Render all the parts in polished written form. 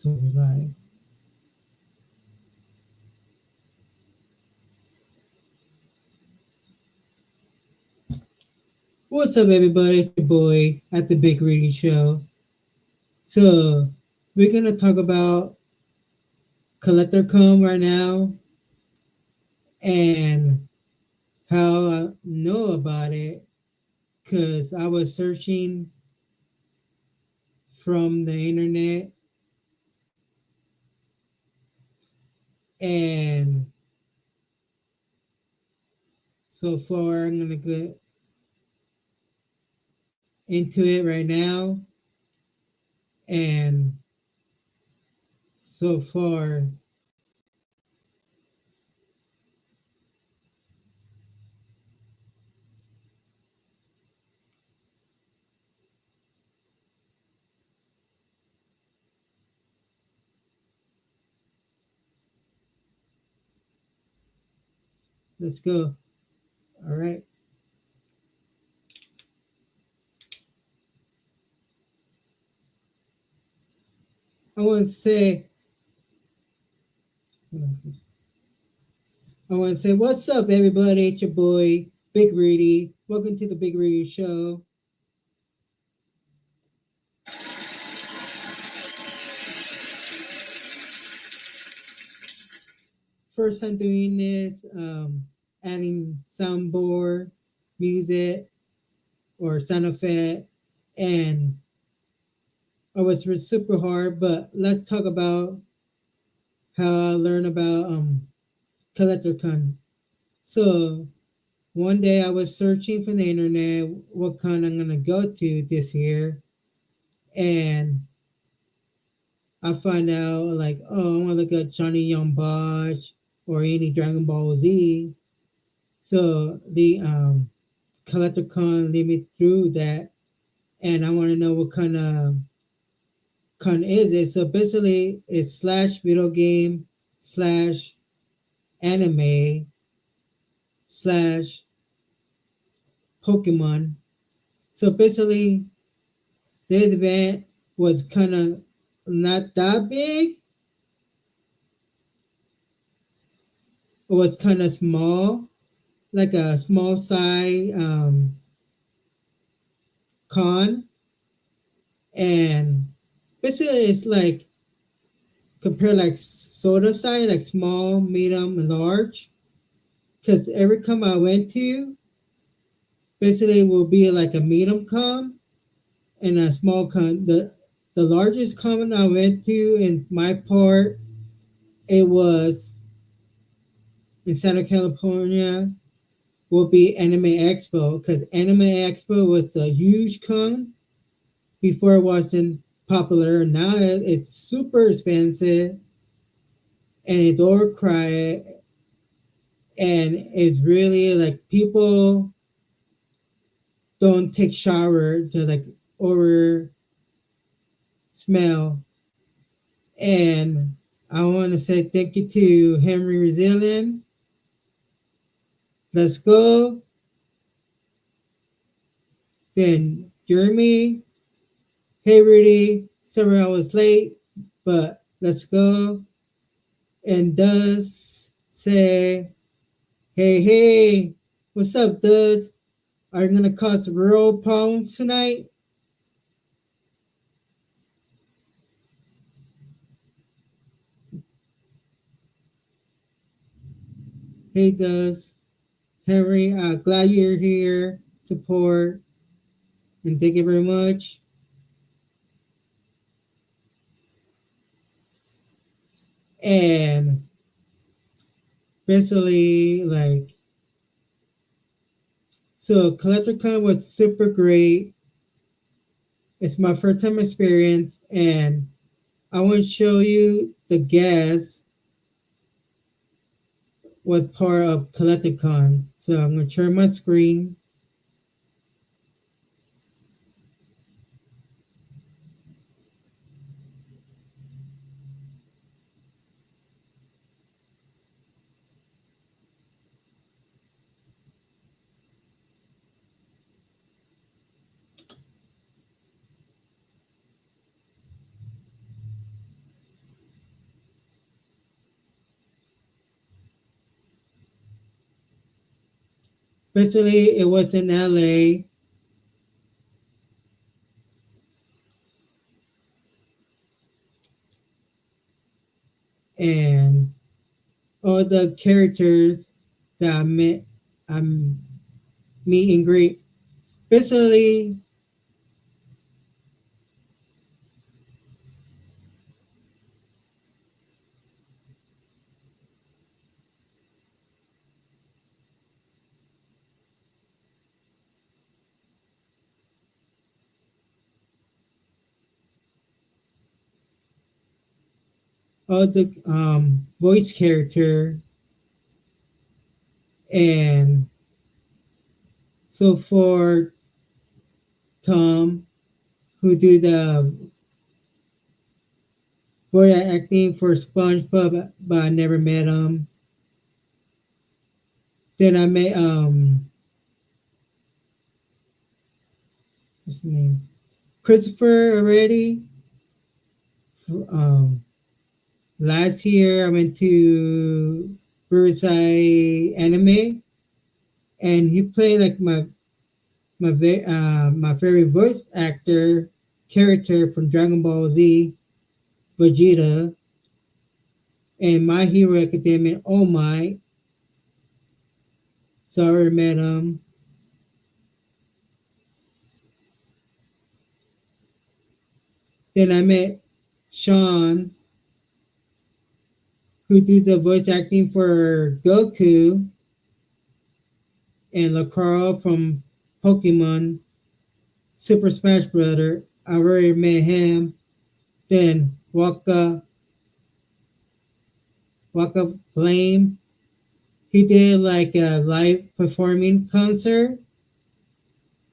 So live. What's up, everybody? It's your boy at the Big Reading Show. So we're gonna talk about CollectorCon right now and how I know about it because I was searching from the internet and so far I'm gonna get into it right now and so far let's go. All right. I want to say what's up, everybody? It's your boy Big Reedy. Welcome to the Big Reedy Show. First time doing this, adding soundboard, music, or sound effect, and it's super hard. But let's talk about how I learned about CollectorCon. So one day I was searching from the internet what con I'm gonna go to this year, and I find out like, oh, I want to look at Johnny Young Bosch or any Dragon Ball Z. So the CollectorCon lead me through that, and I want to know what kind of con is it. So basically, it's slash video game slash anime slash Pokemon. So basically, this event was kind of not that big. It was kind of small, like a small size con, and basically it's like compare like soda size, like small, medium, and large. Because every con I went to, basically will be like a medium con and a small con. The largest con I went to in my part, it was in Santa California, will be Anime Expo because Anime Expo was a huge con before it wasn't popular. Now it's super expensive and it's overcrowded, and it's really like people don't take shower to like over smell. And I want to say thank you to Henry Resilient. Let's go. Then Jeremy. Hey Rudy. Sorry I was late, but let's go. And Does say, hey, what's up, Does? Are you gonna cause real problems tonight? Hey, Does. Henry, glad you're here. Support and thank you very much. And basically, like, so CollectorCon was super great. It's my first time experience, and I want to show you the guest was part of CollectorCon. So I'm going to share my screen. Basically, it was in LA, and all the characters that I'm meet and greet. Basically, all the voice character, and so for Tom, who do the voice acting for SpongeBob, but I never met him. Then I met what's his name, Christopher already. Um, Last year I went to Riverside Anime, and he played like my favorite voice actor character from Dragon Ball Z, Vegeta, and My Hero Academia All Might. So I already met him. Then I met Sean, who did the voice acting for Goku, and Lacroix from Pokemon Super Smash Brother. I already met him. Then Waka Flame. He did like a live performing concert.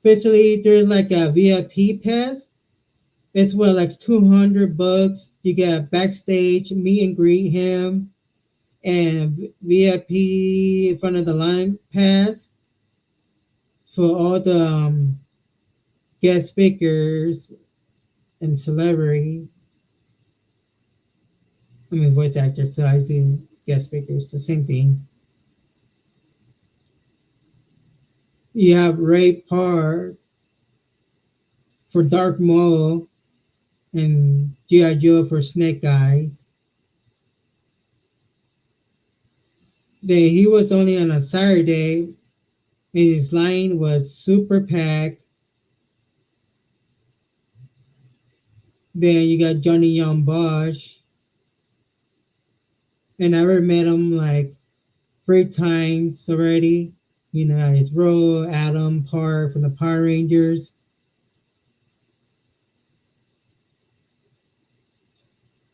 Basically, there's like a VIP pass. It's what, like $200. You get backstage, meet and greet him, and VIP in front of the line pass for all the guest speakers and celebrity. I mean, voice actors. So I do guest speakers. The same thing. You have Ray Park for Dark Maul and G.I. Joe for Snake Eyes. He was only on a Saturday, and his line was super packed. Then you got Johnny Young Bosch, and I already met him like 3 times already. You know, his role, Adam Park from the Power Rangers.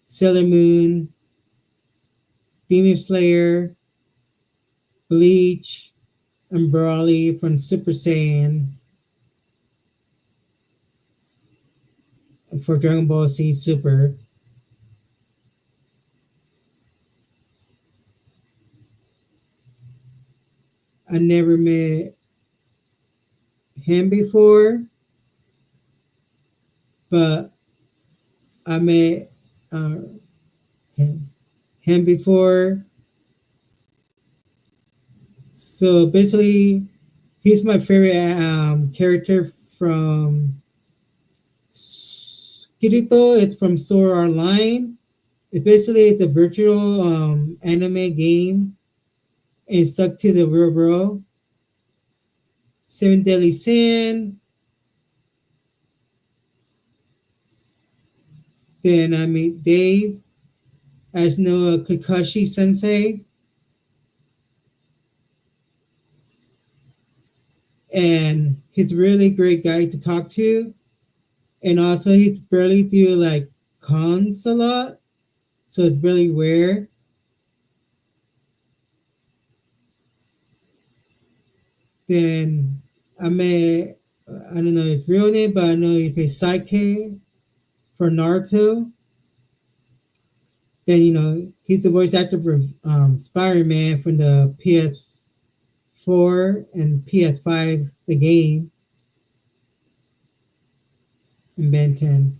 Sailor Moon, Demon Slayer, Bleach, and Broly from Super Saiyan for Dragon Ball Z Super. I never met him before, but I met uh, him, him before. So basically, he's my favorite character from Kirito. It's from Sword Art Online. It's a virtual anime game. It's stuck to the real world. Seven Deadly Sin. Then I meet Dave as Noah Kakashi Sensei. And he's a really great guy to talk to. And also, he's barely do like cons a lot. So it's really rare. Then I met, I don't know his real name, but I know he plays Psyche for Naruto. Then, he's the voice actor for Spider Man from the PS4 and PS5, the game, and Ben 10.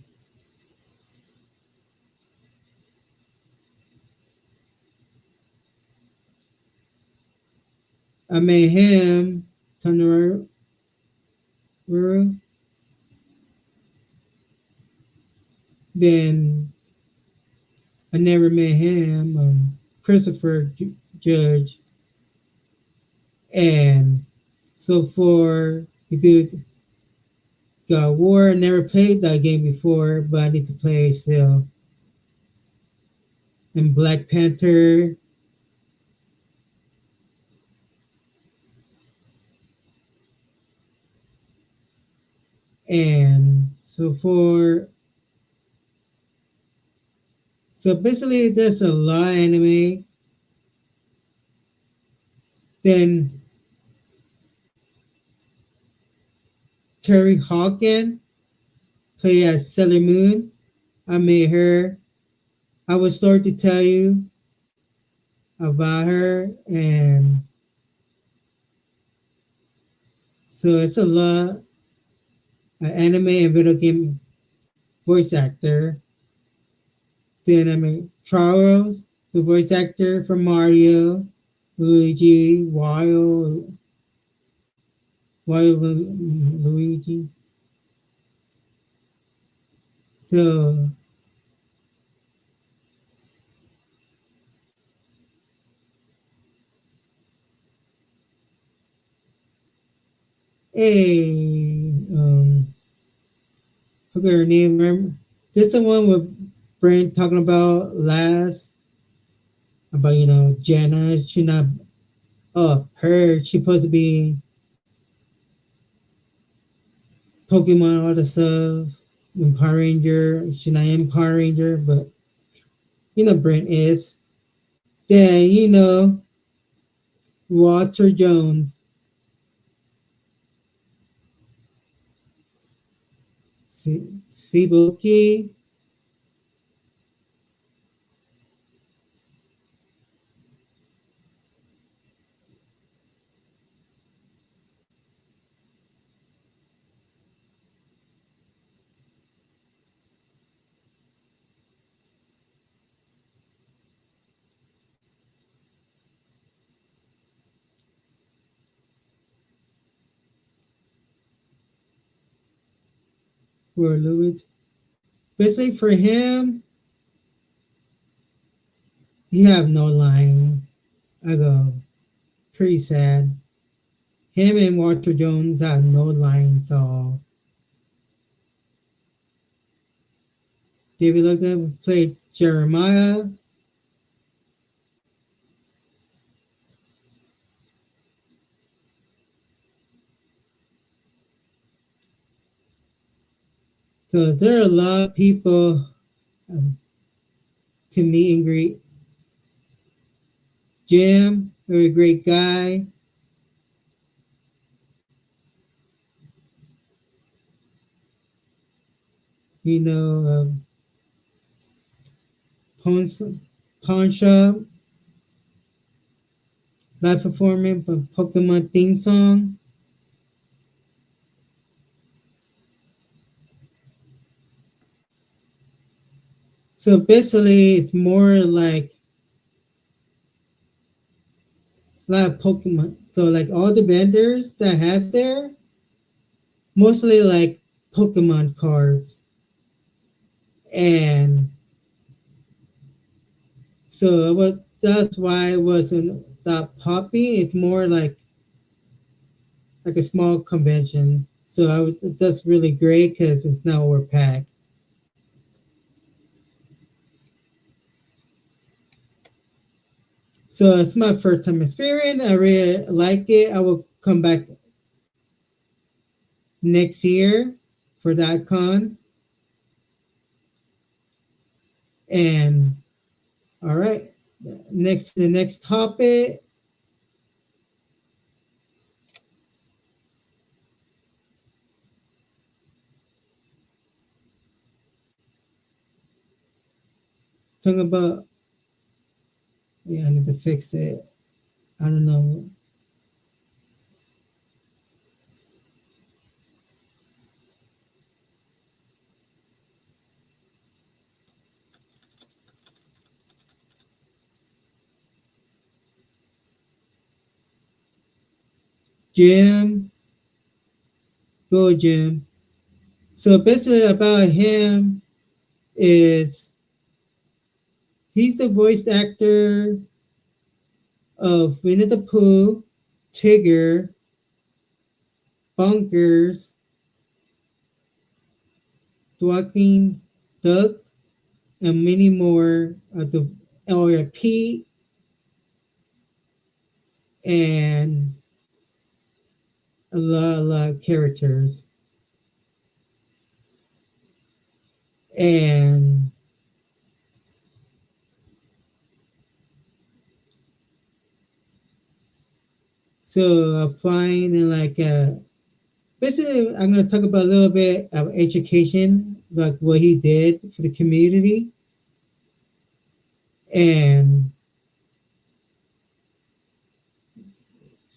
I met him Tanuru. Then I never met him. Christopher Judge. And so for if you God of War, I never played that game before, but I need to play it still. And Black Panther. And so basically there's a lot of anime. Then Terry Hawken play as Sailor Moon. I made her. I will start to tell you about her, and so it's a lot anime and video game voice actor. Then I mean Charles, the voice actor from Mario, Luigi, Luigi. So hey, forget her name. Remember, this is the one with Brent talking about last about Jenna. She not her. She supposed to be Pokemon all the stuff. In Power Ranger, she not in Power Ranger, but Brent is. Then Walter Jones. Sibuki. For Louis. Basically, for him, he have no lines. I go, pretty sad. Him and Walter Jones have no lines at all. David Logan played Jeremiah. So there are a lot of people to meet and greet. Jim, very great guy. Pawn, pawn shop, live performing a Pokemon theme song. So basically, it's more like a lot of Pokemon. So like all the vendors that have there, mostly like Pokemon cards. And so that's why it wasn't that poppy. It's more like a small convention. So that's really great because it's now we're packed. So it's my first time experience. I really like it. I will come back next year for that con. And all right, the next topic. Talking about I need to fix it. I don't know. Jim, go Jim. So basically, about him is he's the voice actor of Winnie the Pooh, Tigger, Bunkers, Dwacking Duck, and many more of the Pete and a lot of characters. And so I find like basically I'm going to talk about a little bit of education, like what he did for the community, and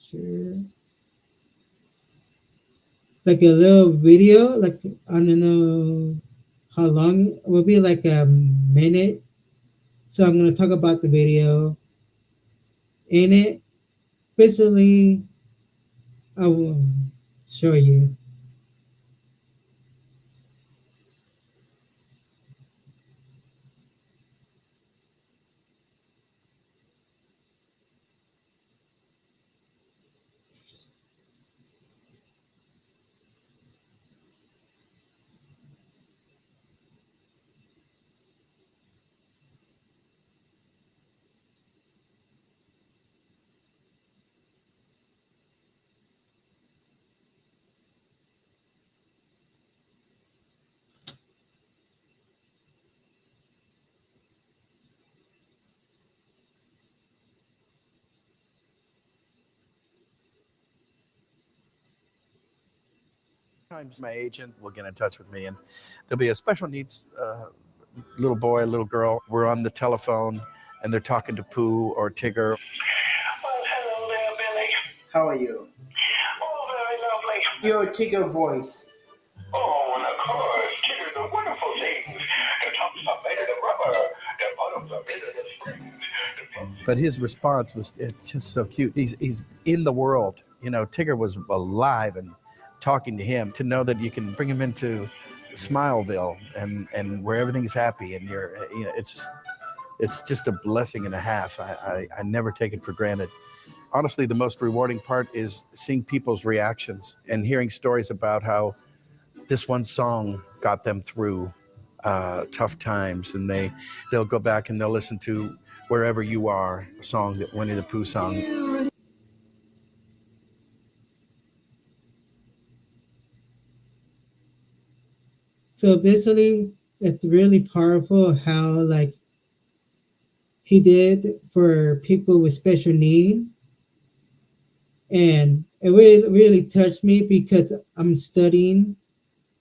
sure, like a little video, like I don't know how long it will be, like a minute. So I'm going to talk about the video in it. Basically, I will show you. Sometimes my agent will get in touch with me, and there'll be a special needs little boy, little girl. We're on the telephone, and they're talking to Pooh or Tigger. Oh, hello there, Billy. How are you? Oh, very lovely. Your Tigger voice. Oh, and of course, Tigger, the wonderful things. The tops are made of rubber, the bottoms are made of springs. But his response was—it's just so cute. He's in the world. You know, Tigger was alive and talking to him. To know that you can bring him into Smileville and where everything's happy and it's just a blessing and a half. I never take it for granted. Honestly, the most rewarding part is seeing people's reactions and hearing stories about how this one song got them through tough times, and they'll go back and they'll listen to Wherever You Are, a song that Winnie the Pooh song. So basically, it's really powerful how like he did for people with special need, and it really touched me because I'm studying,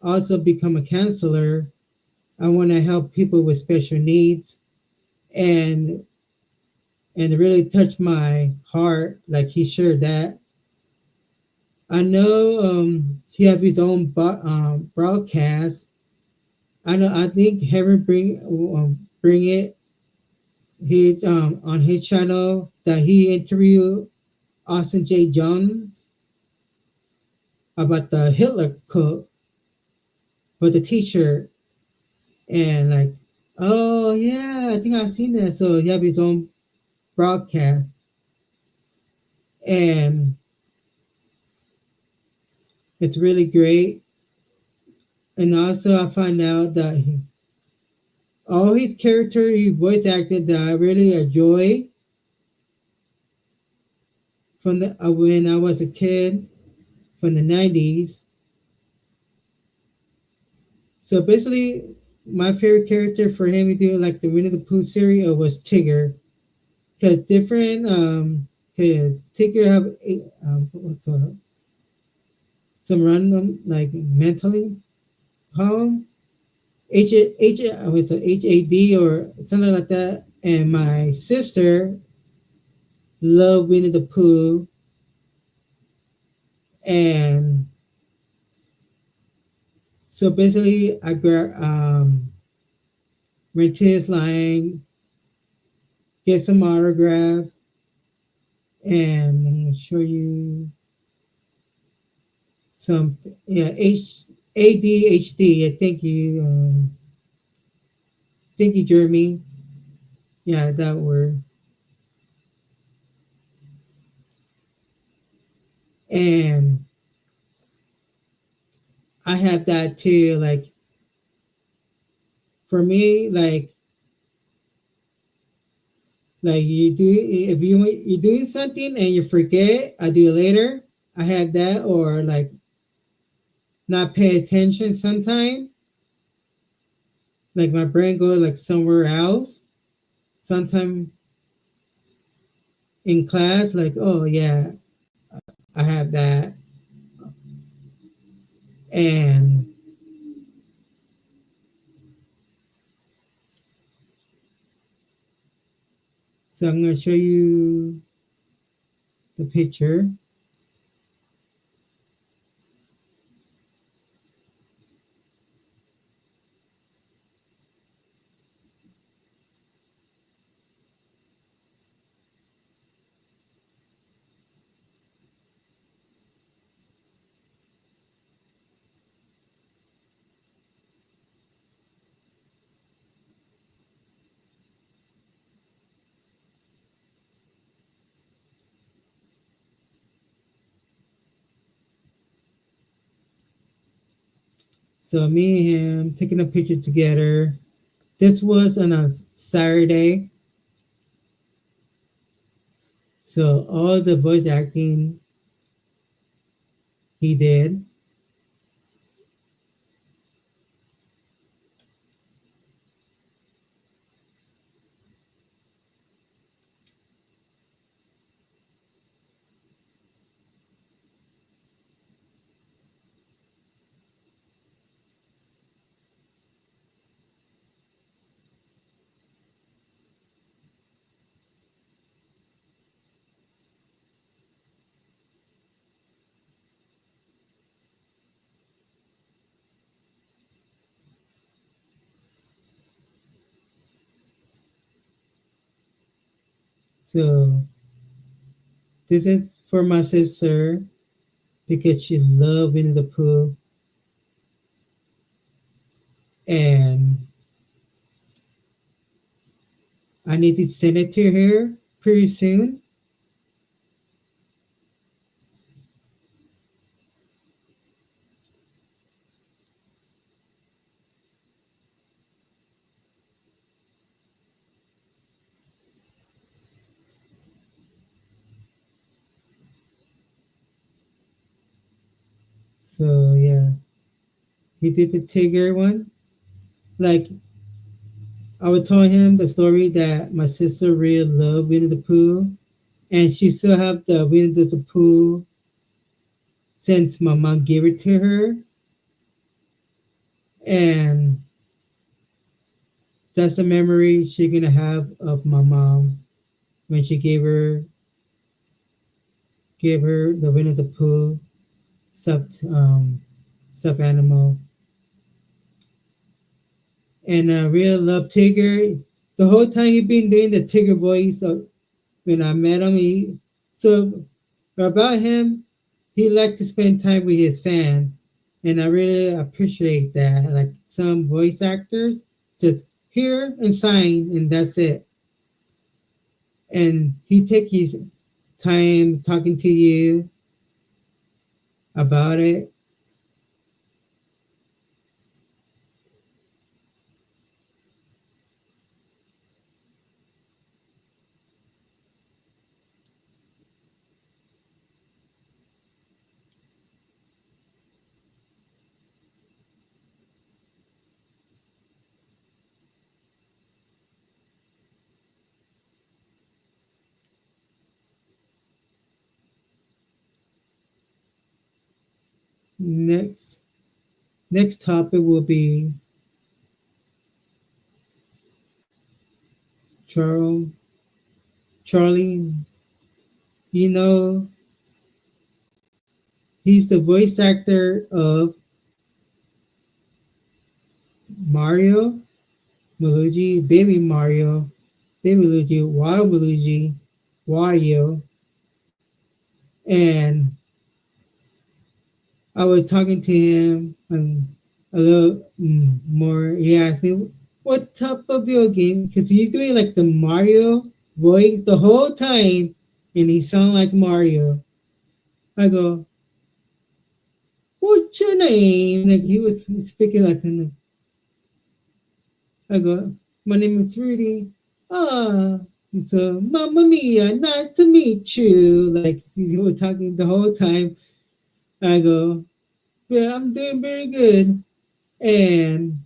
also become a counselor. I want to help people with special needs, and it really touched my heart. Like he shared that. I know he have his own broadcast. I know. I think Heaven bring it. He on his channel that he interviewed Austin J. Jones about the Hitler coat for the T-shirt, and like, oh yeah, I think I've seen that. So he have his own broadcast, and it's really great. And also, I find out that all his character he voice acted that I really enjoy from the when I was a kid from the 90s. So basically, my favorite character for him to do like the Winnie the Pooh series was Tigger, because different because Tigger have some random like mentally home with HAD or something like that, and my sister loved Winnie the Pooh, and so basically I went to his line, get some autograph, and I'm gonna show you. some yeah ADHD. Thank you, Jeremy. Yeah, that word. And I have that too. Like for me, like you do if you're doing something and you forget, I do it later. I have that, or like not pay attention sometime. Like my brain goes like somewhere else. Sometime in class, like oh yeah, I have that, and so I'm gonna show you the picture. So me and him taking a picture together. This was on a Saturday. So all the voice acting he did. So this is for my sister because she loved Winnie the Pooh, and I need to send it to her pretty soon. So yeah, he did the Tigger one. Like I would tell him the story that my sister really loved Winnie the Pooh, and she still have the Winnie the Pooh since my mom gave it to her, and that's the memory she gonna have of my mom when she gave her the Winnie the Pooh stuffed stuffed animal. And I really love Tigger. The whole time he been doing the Tigger voice. When I met him, so about him, he liked to spend time with his fan, and I really appreciate that. Like some voice actors just hear and sign, and that's it. And he take his time talking to you about it. Next, next topic will be Charles. Charlie, you know, he's the voice actor of Mario, Luigi, Baby Luigi, Wild Luigi, Wario, and I was talking to him a little more. He asked me what type of video game, because he's doing like the Mario voice the whole time, and he sound like Mario. I go, "What's your name?" Like he was speaking like that. I go, "My name is Rudy." Ah, so Mamma Mia, nice to meet you. Like he was talking the whole time. I go, "Yeah, I'm doing very good." And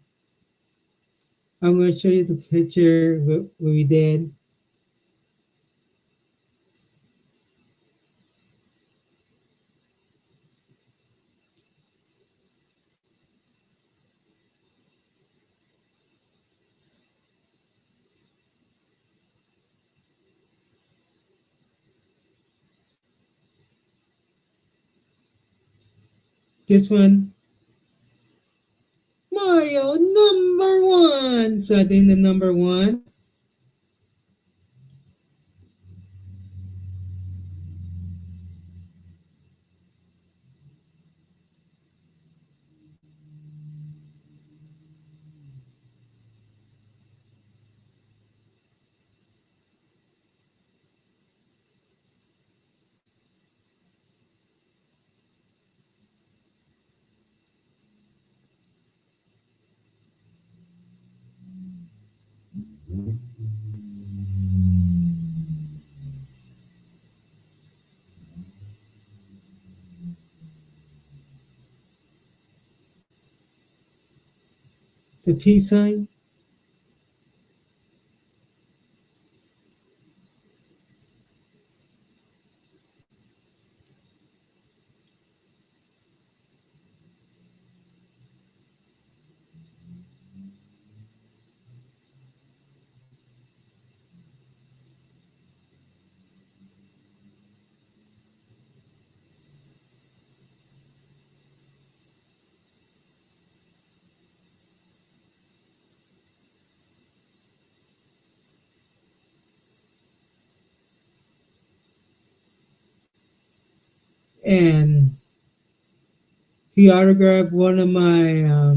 I'm going to show you the picture what we did. This one, Mario number 1. So I did the number 1. The peace sign. And he autographed one of my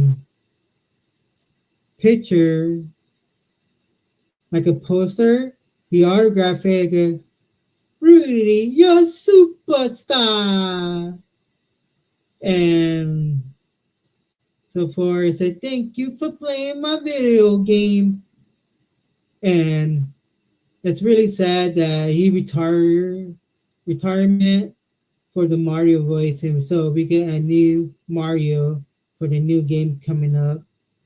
pictures, like a poster. He autographed it. Rudy, you're a superstar. And so far, I said, thank you for playing my video game. And it's really sad that he retirement for the Mario voice, and so we get a new Mario for the new game coming up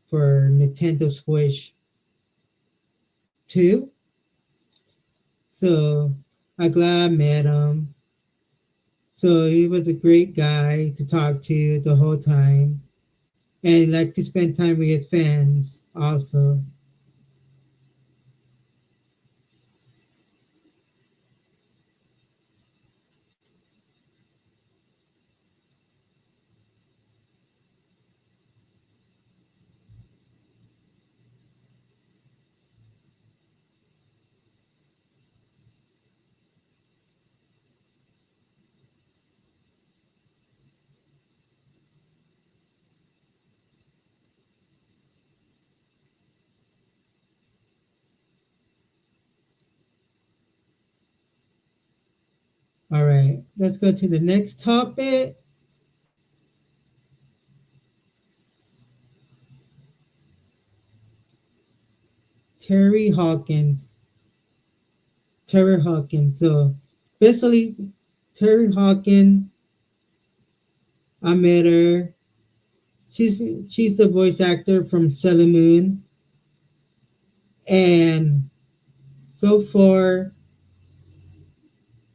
for Nintendo Switch 2. So I'm glad I met him. So he was a great guy to talk to the whole time, and he liked to spend time with his fans also. All right, let's go to the next topic. Terry Hawkins. Terry Hawkins. So basically, Terry Hawkins, I met her. She's the voice actor from Sailor Moon, and so far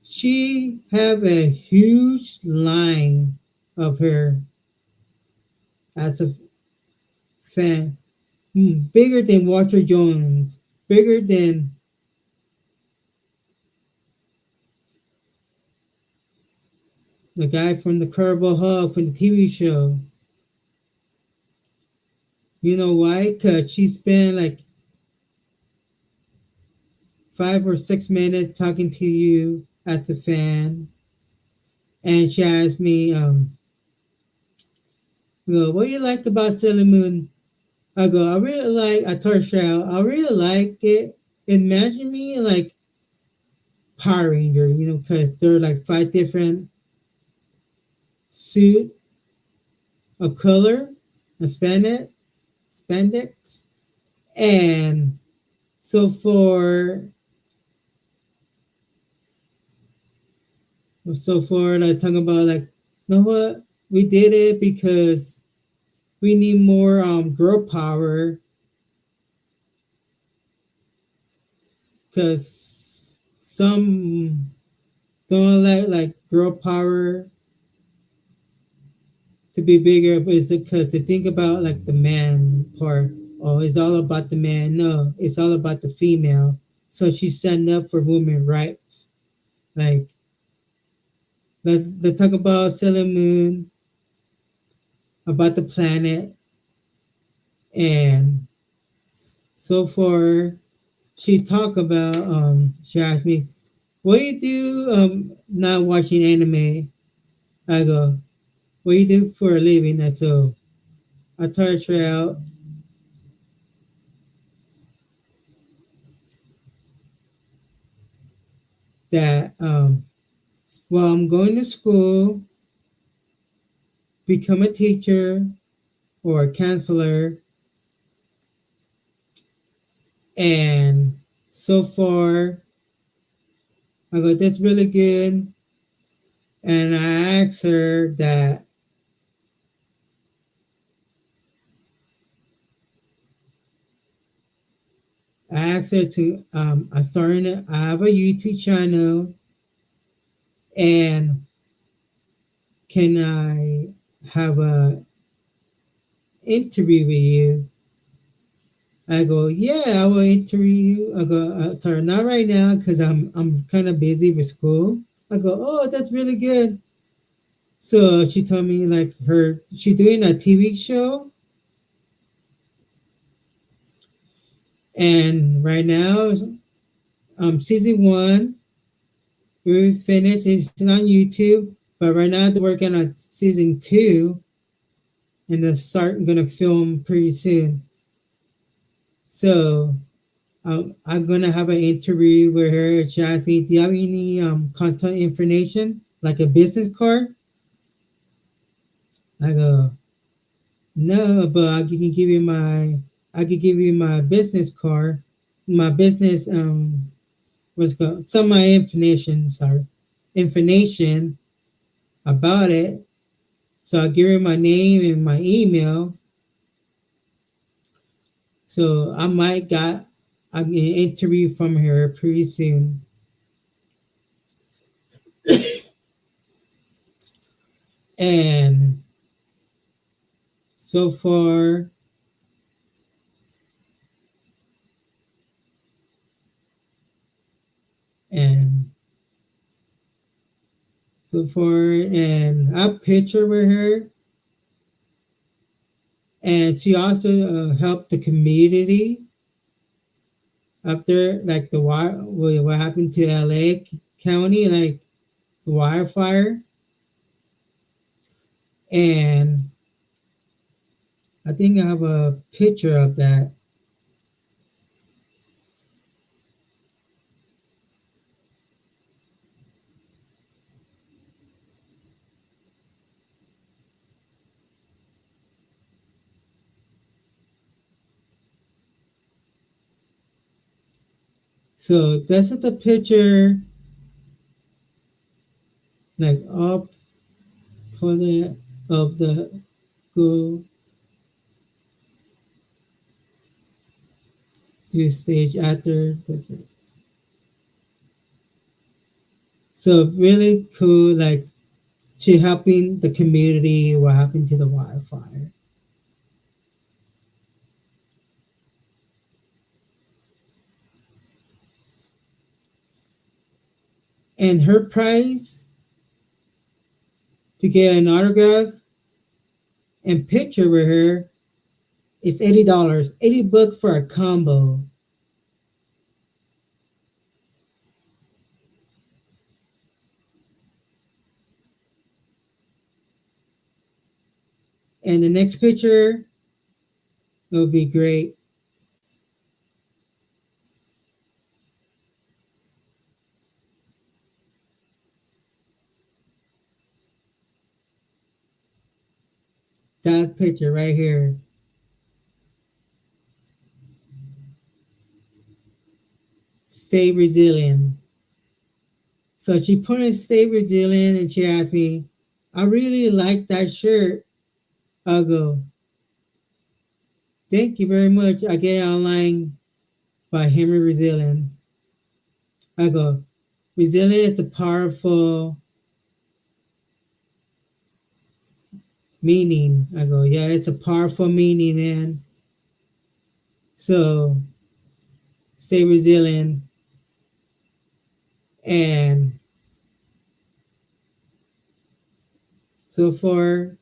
she have a huge line of her as a fan, bigger than Walter Jones, bigger than the guy from the Incredible Hulk from the TV show. You know why? Because she spent like 5 or 6 minutes talking to you as a fan, and she asked me, I go, what do you like about Sailor Moon? I go, I told Cheryl, I really like it. Imagine me like Power Ranger, because there are like five different suit of color and spandex. And so for like talking about like, you know what? We did it because we need more girl power because some don't like girl power to be bigger, but it's because to think about like the man part. Oh, it's all about the man. No, it's all about the female. So she's standing up for women rights. Like they talk about Sailor Moon, about the planet, and so far she talked about she asked me, what do you do not watching anime? I go, what do you do for a living? And so I told her out that well, I'm going to school, become a teacher or a counselor, and so far I go, that's really good. And I asked her that I asked her to I have a YouTube channel, and can I have a interview with you? I go, yeah, I will interview you. I go, sorry, not right now because I'm kind of busy with school. I go, oh, that's really good. So she told me like she's doing a TV show, and right now, season one we finished. It's on YouTube, but right now they're working on season two, and they're gonna film pretty soon. So I'm gonna have an interview with her. She asked me, "Do you have any contact information, like a business card?" I go, "No, but I can give you my business card, my business what's it called, some of my information. Sorry, information about it. So I'll give her my name and my email. So I'm gonna interview from her pretty soon." And so far, and and I picture with her, and she also helped the community after like what happened to LA County, like the wildfire. And I think I have a picture of that. So this is the picture, like up for of the go to stage after the. So really cool, like she helping the community what happened to the wildfire. And her price to get an autograph and picture with her is $80. $80 for a combo. And the next picture will be great. That picture right here. Stay resilient. So she put in stay resilient and she asked me, I really like that shirt. I'll go, thank you very much. I get it online by Henry Resilient. I go, resilient is a powerful meaning. I go, yeah, it's a powerful meaning, man. So stay resilient. And so far,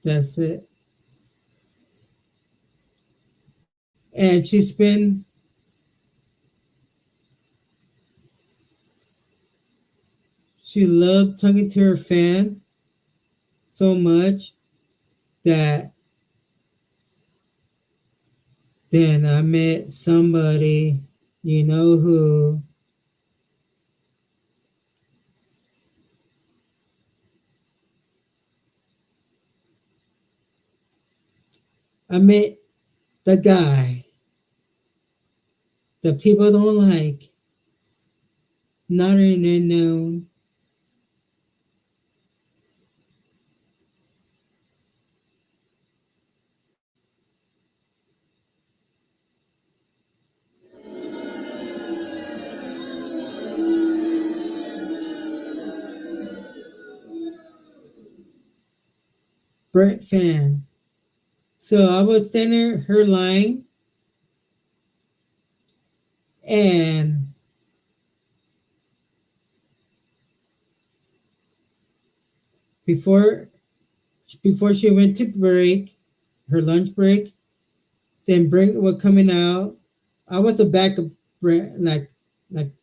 that's it. And she loved talking to her fan so much that then I met somebody, you know who, I met the guy that people don't like, not an unknown. Brett fan. So I was standing her line, and before she went to break, her lunch break, then Brent was coming out. I was the back of Brent, like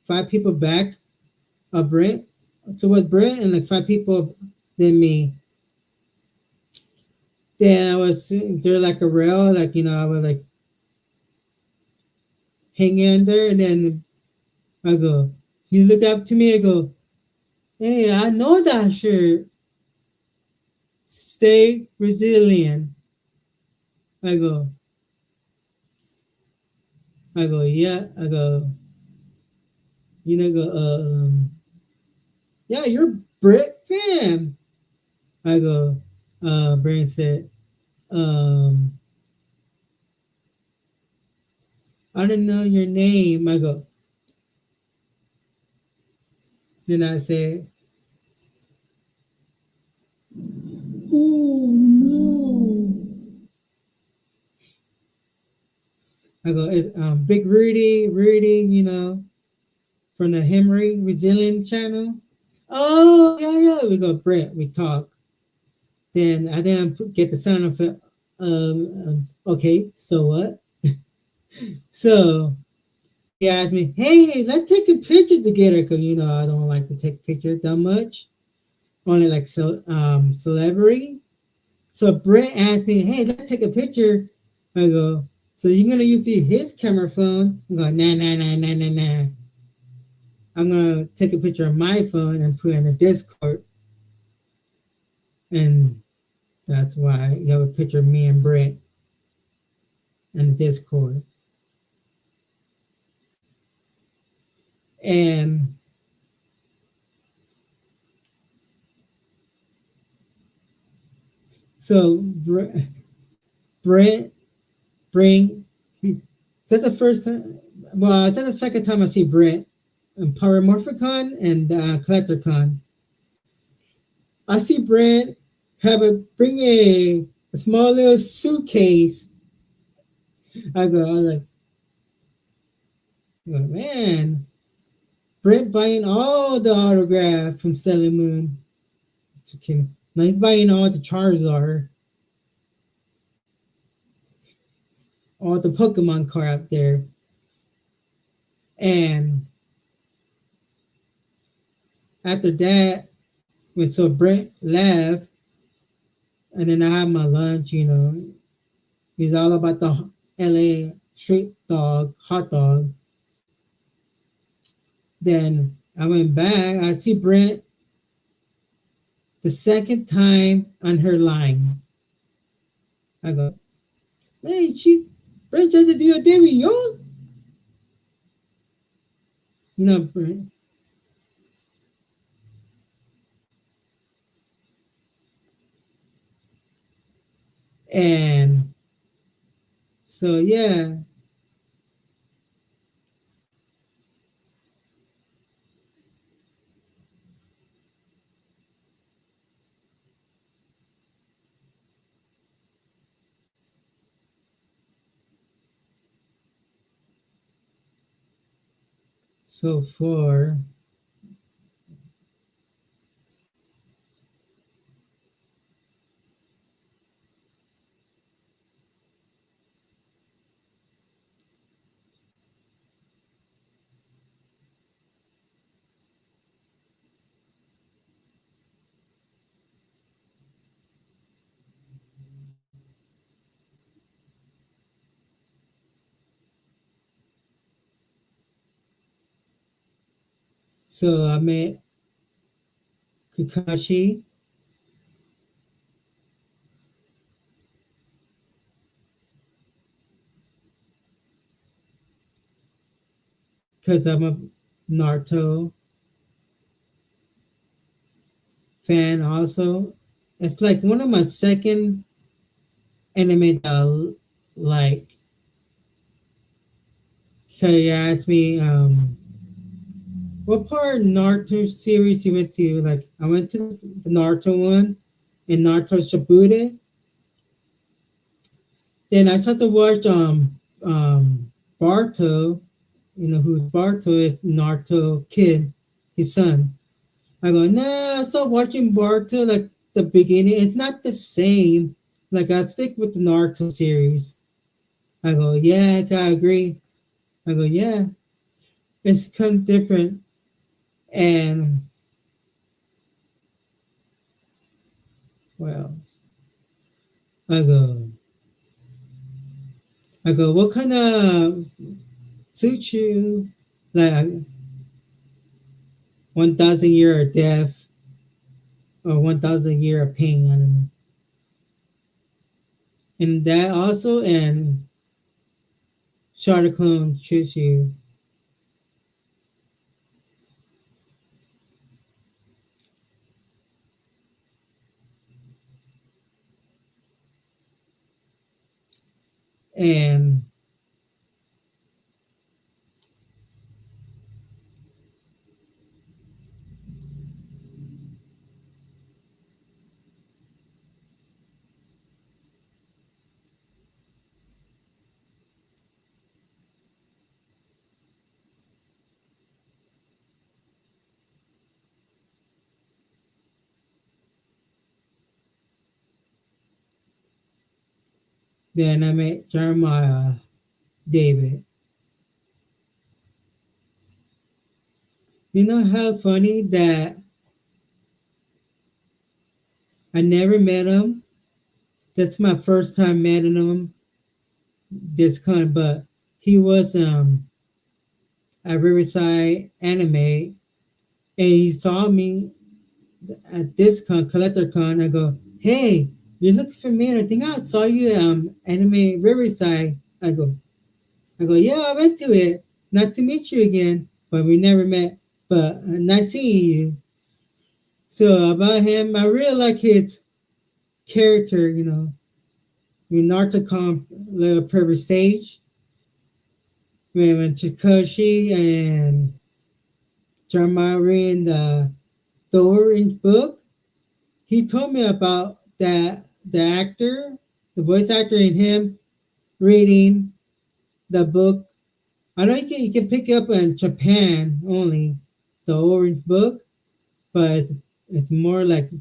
5 people back of Brent. So was Brent and like 5 people than me. Then I was there like a rail, like I was like hanging there, and then I go, he look up to me, I go, hey, I know that shirt. Stay resilient. I go, yeah. I go, yeah, you're Brit fan. I go, Brand said, I didn't know your name. I go, then I said, oh no. I go, it's Big Rudy, from the Henry Resilient channel. Oh, yeah. We go, Brett, we talk. Then I didn't get the sound of it. Okay, so what? So he asked me, hey, let's take a picture together, because I don't like to take pictures that much. Only like celebrity. So Brett asked me, hey, let's take a picture. I go, so you're gonna use his camera phone? I'm going, nah. I'm gonna take a picture of my phone and put it in the Discord. And that's why you have a picture of me and Brett in the Discord. And so Brett that's the first time. Well, that's the second time I see Brett in Polymorphicon and CollectorCon. I see Brett bring a small little suitcase. I go, man, Brett buying all the autograph from Stellar Moon. Okay. Now he's buying all the Charizard, all the Pokemon card out there. And after that, when Brent left, and then I had my lunch. He's all about the LA street dog, hot dog. Then I went back. I see Brent the second time on her line. I go, hey, Brent tried to do a day with yours. Brent. And so, yeah. So far, so I met Kakashi. Because I'm a Naruto fan also. It's like one of my second anime that I like. So you asked me, what part of Naruto series you went to? Like, I went to the Naruto one and Naruto Shippuden. Then I started to watch Barto. You know who Barto is? Naruto kid, his son. I go, nah, I started watching Barto like the beginning. It's not the same. Like, I stick with the Naruto series. I go, yeah, I agree. I go, yeah, it's kind of different. And well, I go, what kind of suits you? Like 1,000 year of death or 1,000 year of pain. I don't know. And that also, and Shadow Clone shoots you. And then I met Jeremiah David. You know how funny that I never met him. That's my first time meeting him. This kind, but he was at Riverside Anime, and he saw me at this con, Collector Con. I go, hey, you're looking for me? And I think I saw you at Anime Riverside. I go, yeah, I went to it. Not to meet you again, but we never met. But nice seeing you. So about him, I really like his character. When Naruto come the perfect stage, when Chikoshi and Jeremiah reading the Orange Book, he told me about that the actor, the voice actor, and him reading the book. I know you can pick it up in Japan only, the Orange Book, but it's more like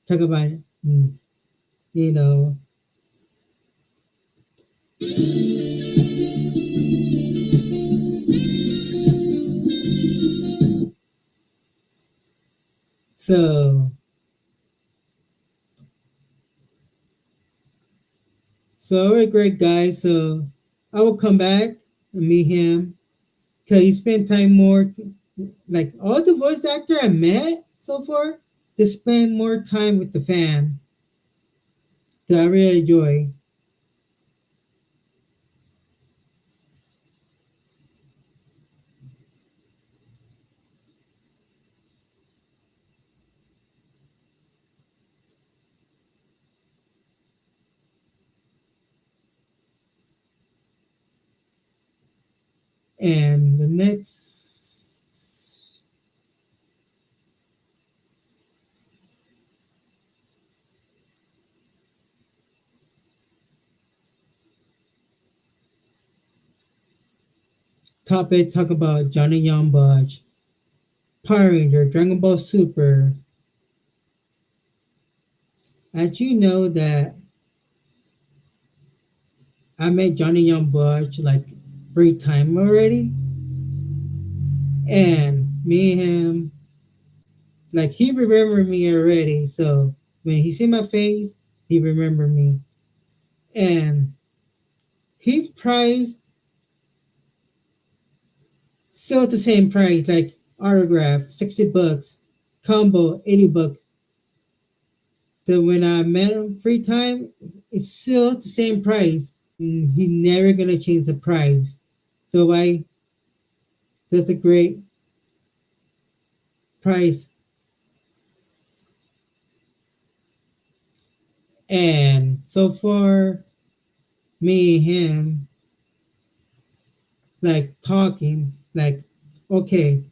talk about you know. So So we're a great guy. So I will come back and meet him because he spent time more. Like all the voice actor I met so far, they spend more time with the fan. That I really enjoy. And the next topic talk about Johnny Young Budge, Power Ranger, Dragon Ball Super. As you know that I met Johnny Young Budge like 3 times already, and me and him, like he remembered me already. So when he see my face, he remembered me, and his price still the same price, like autograph, $60, combo, $80. So when I met him 3 times, it's still the same price. He never gonna change the price. So that's a great price. And so far, me and him, like talking, like, okay,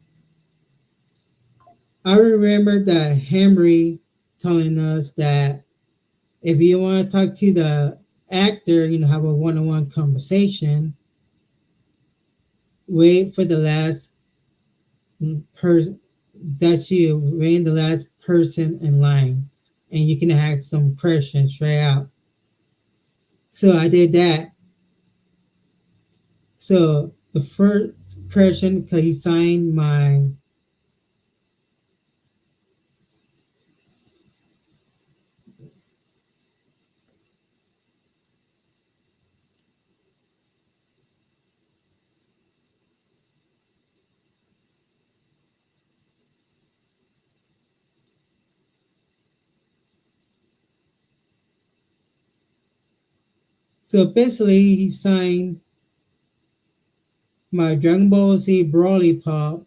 I remember that Henry telling us that if you want to talk to the actor, have a one-on-one conversation, wait for the last person that you wait the last person in line, and you can ask some questions straight out. So I did that. So the first question, because he signed my so basically he signed my Dragon Ball Z Brawly Pop.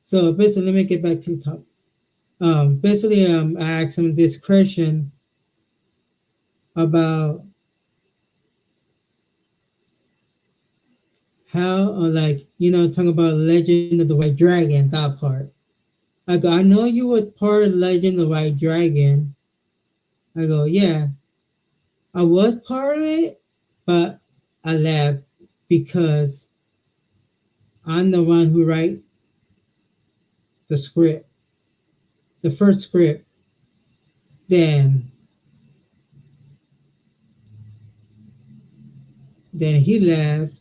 So basically, let me get back to the top. Basically, I asked him this question about how, talking about Legend of the White Dragon, that part. I go, I know you were part of Legend of the White Dragon. I go, yeah, I was part of it, but I left because I'm the one who write the script, the first script. Then he left.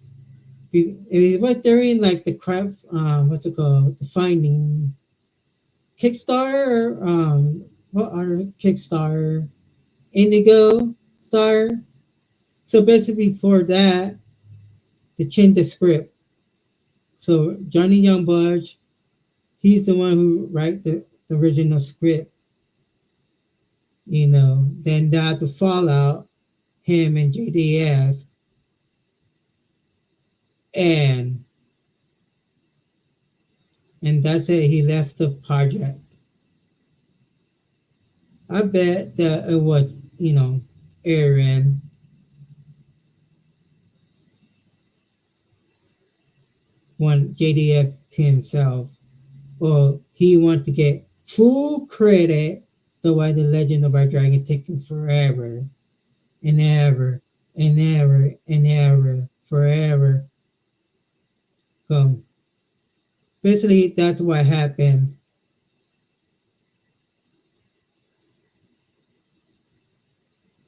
It was during like the craft, what's it called? The Finding Kickstarter, what are Kickstarter? Indigo Star. So basically, before that, they changed the script. So Johnny Young Budge, he's the one who write the original script. Then that the fallout, him and JDF, and that's it. He left the project. I bet that it was, Aaron. Want JDF to himself, or he want to get full credit. The why the Legend of our Dragon taking forever and ever and ever and ever forever. So basically, that's what happened.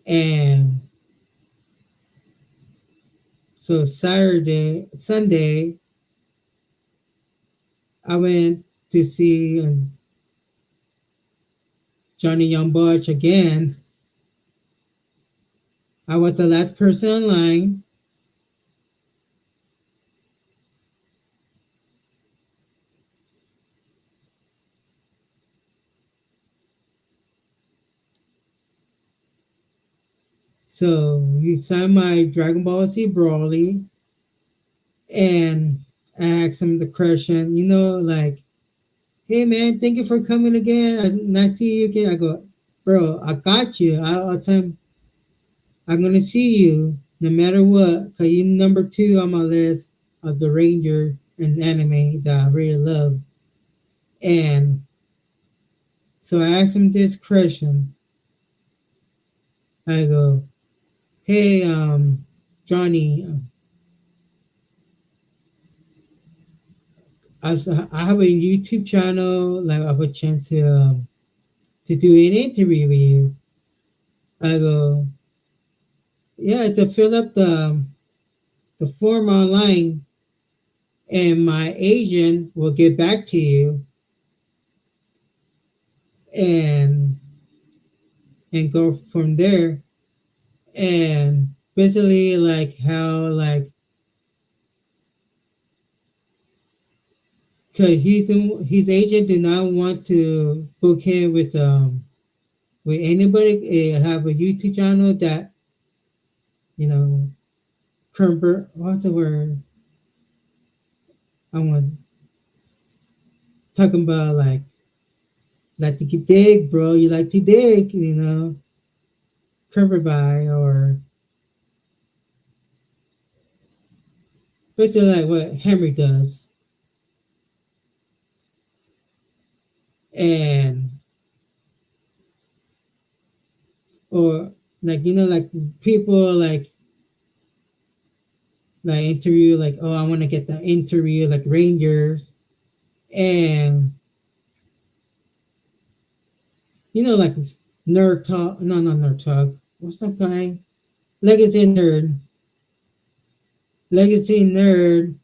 And so Sunday, I went to see Johnny Young Budge again. I was the last person online. So he signed my Dragon Ball Z Broly, and I asked him the question, like, hey man, thank you for coming again. Nice to see you again. I go, bro, I got you. I'll tell him I'm gonna see you no matter what, cause you number two on my list of the Ranger and anime that I really love. And so I asked him this question. I go, hey, Johnny, I have a YouTube channel. Like I have a chance to do an interview with you. I go, yeah, to fill up the form online, and my agent will get back to you and go from there. And basically, like how like cause his agent do not want to book him with anybody. Have a YouTube channel that you know convert. What's the word? I want talking about like to get dig, bro. You like to dig, covered by or basically like what Henry does, and or like like people like interview like oh I want to get the interview like Rangers and like nerd talk, no, not nerd talk. What's that guy? Legacy nerd. Legacy nerd.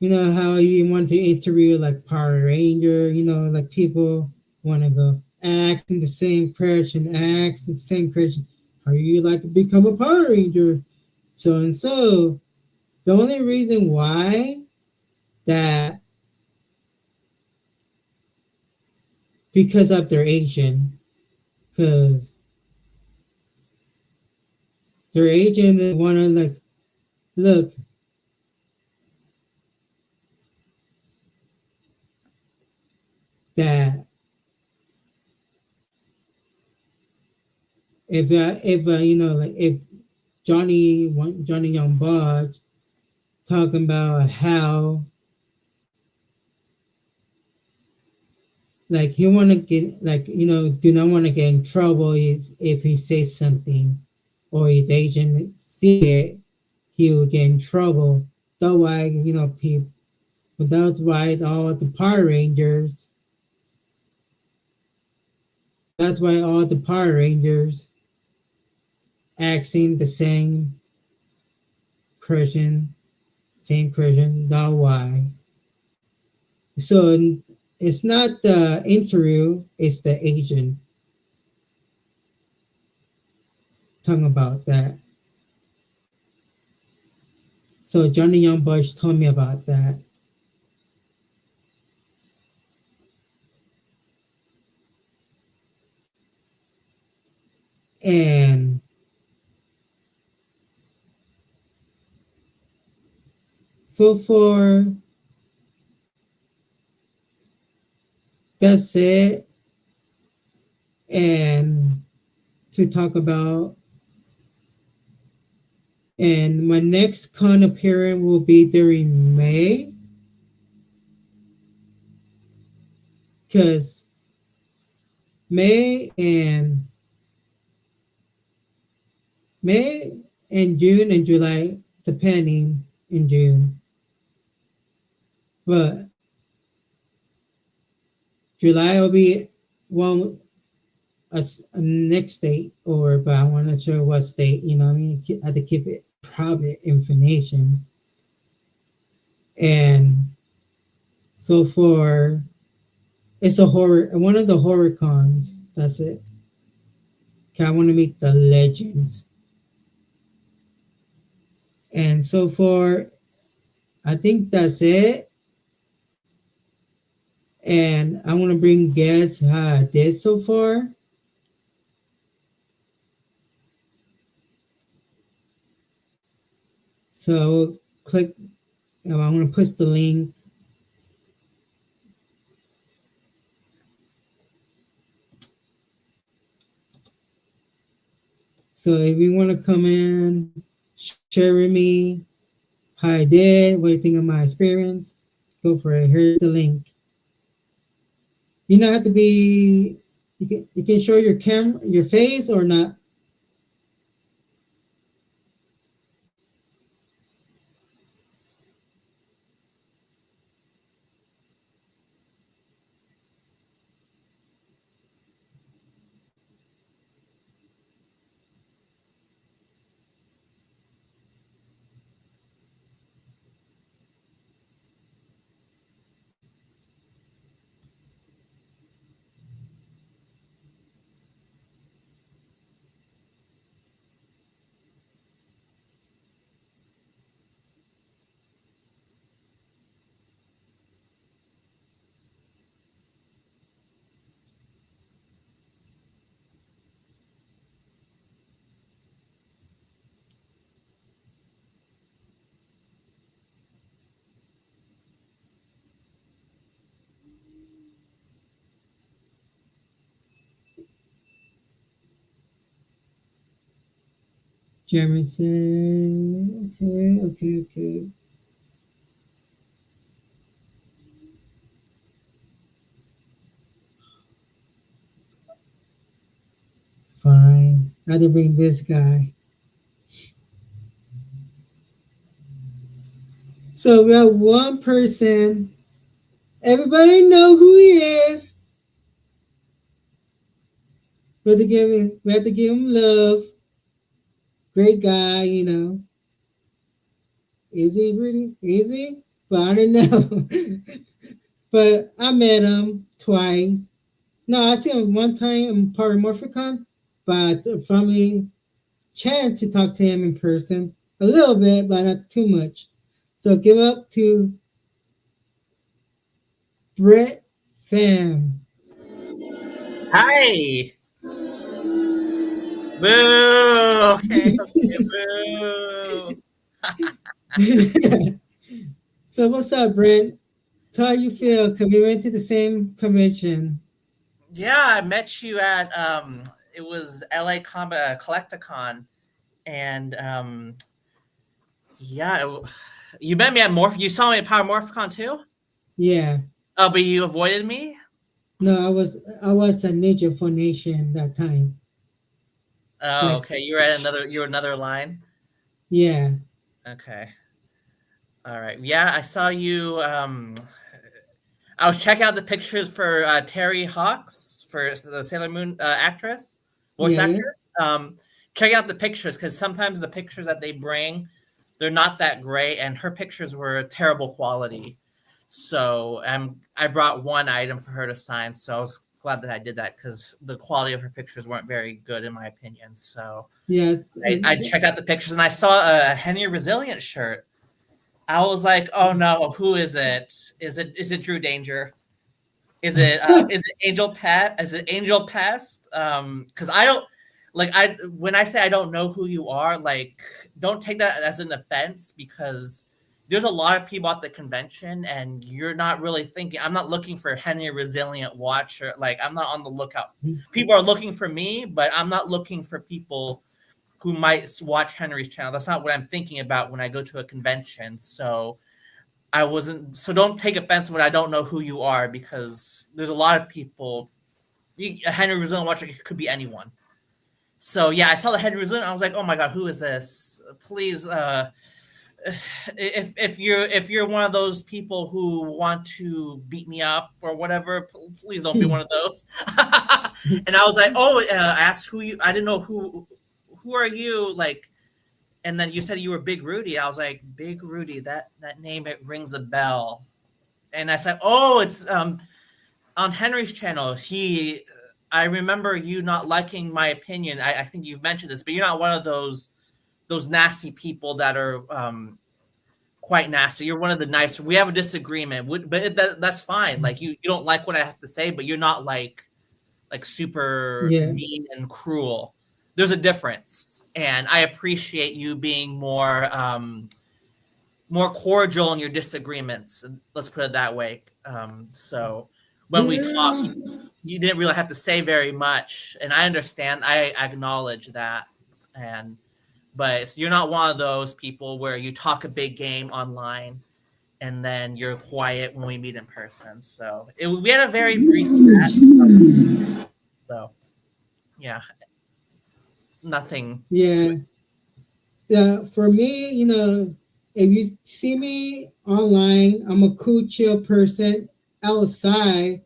You know how you want to interview like Power Ranger. Like people want to go act in the same question, ask the same question. How you like to become a Power Ranger? So and so. The only reason why that because of their Asian, because their agent want to like look. That if like if Johnny Young Bodge talking about how like he want to get like do not want to get in trouble if he says something or his agent see it, he will get in trouble. That's why people. But that's why all the Power Rangers. That's why all the Power Rangers acting the same Christian, same Christian. That's why. So it's not the interview; it's the agent talking about that. So Johnny Young Bush told me about that. And so far, that's it. And to talk about, and my next con appearance will be during May. Because May and June and July, depending in June. But July will be one a next date, but I'm not sure what state. I mean, I have to keep it private information. And so for it's one of the horror cons. That's it. I want to meet the legends. And so far, I think that's it. And I want to bring guests how I did so far. So click, I'm going to push the link. So if you want to come in, share with me how I did, what you think of my experience, go for it. Here's the link. You don't have to be. You can show your face or not. Jamerson. Okay. Fine. I had to bring this guy. So we have one person. Everybody know who he is. We have to give him love. Great guy, you know. Is he really? Is he? But I don't know. But I met him twice. No, I see him one time in Paramorphicon, but from a chance to talk to him in person a little bit, but not too much. So give up to Brett Pham. Hi. Boo. Okay. Boo. So what's up, Brent? How you feel? Because we went to the same convention. Yeah, I met you at it was LA Collecticon, and yeah, you met me at You saw me at Power Morphicon too. Yeah. Oh, but you avoided me. No, I was a Ninja Formation that time. Oh, like, okay. You were another line. Yeah. Okay. All right. Yeah, I saw you. I was checking out the pictures for Terry Hawks, for the Sailor Moon actress, voice actress. Check out the pictures, because sometimes the pictures that they bring, they're not that great, and her pictures were terrible quality. So I brought one item for her to sign. So I was glad that I did that, because the quality of her pictures weren't very good, in my opinion. So yeah, I checked out the pictures, and I saw a Henry Resilient shirt. I was like, "Oh no, who is it? Is it Drew Danger? Is it Angel Pest? Is it Angel Pest? Because I don't when I say I don't know who you are, like, don't take that as an offense, because there's a lot of people at the convention, and you're not really thinking. I'm not looking for Henry Resilient watcher. Like, I'm not on the lookout. People are looking for me, but I'm not looking for people who might watch Henry's channel. That's not what I'm thinking about when I go to a convention. So don't take offense when I don't know who you are, because there's a lot of people. A Henry Resilient watcher could be anyone. So yeah, I saw the Henry Resilient. I was like, oh my God, who is this? Please, if you're one of those people who want to beat me up or whatever, please don't be one of those. And I was like, ask who you. I didn't know who are you, like. And then you said you were Big Rudy. I was like, Big Rudy, that name, it rings a bell. And I said, oh, it's on Henry's channel. I remember you not liking my opinion. I think you've mentioned this, but you're not one of those those nasty people that are quite nasty. You're one of the nicer. We have a disagreement, but that's fine. Like you don't like what I have to say, but you're not like super Yeah. mean and cruel. There's a difference, and I appreciate you being more cordial in your disagreements. Let's put it that way. So when we talk, you didn't really have to say very much, and I understand. I acknowledge that, but you're not one of those people where you talk a big game online and then you're quiet when we meet in person. So we had a very brief chat. So yeah, nothing. Yeah. Yeah. For me, if you see me online, I'm a cool, chill person. Outside,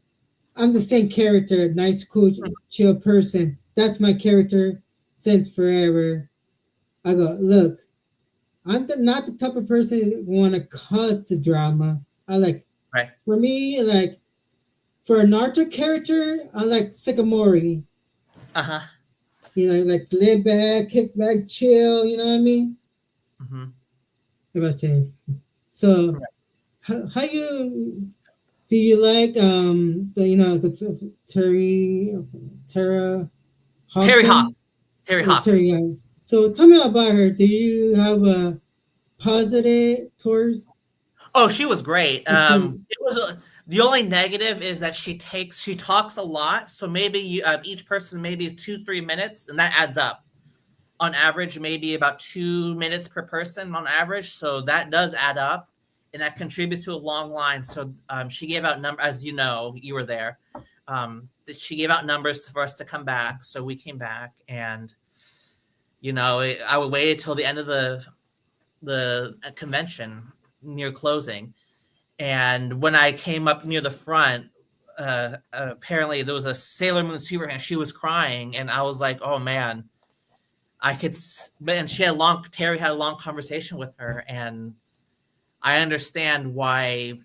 I'm the same character, nice, cool, chill person. That's my character since forever. I go, look, I'm not the type of person that want to cause the drama. Right. For me, like, for a Naruto character, I like Sycamori. Uh-huh. Like lay back, kick back, chill. You know what I mean? Mm-hmm. If I say so, Right. how do you like the Terry Hawkins. Terry Hawkins. So tell me about her. Do you have a positive towards? Oh, she was great. It was the only negative is that she talks a lot. So maybe each person maybe 2-3 minutes, and that adds up. On average, maybe about 2 minutes per person on average. So that does add up, and that contributes to a long line. So she gave out numbers, as you know, you were there. She gave out numbers for us to come back. So we came back, and I would wait until the end of the convention near closing. And when I came up near the front, apparently there was a Sailor Moon Superman. She was crying, and I was like, "Oh man, I could." And Terry had a long conversation with her, and I understand why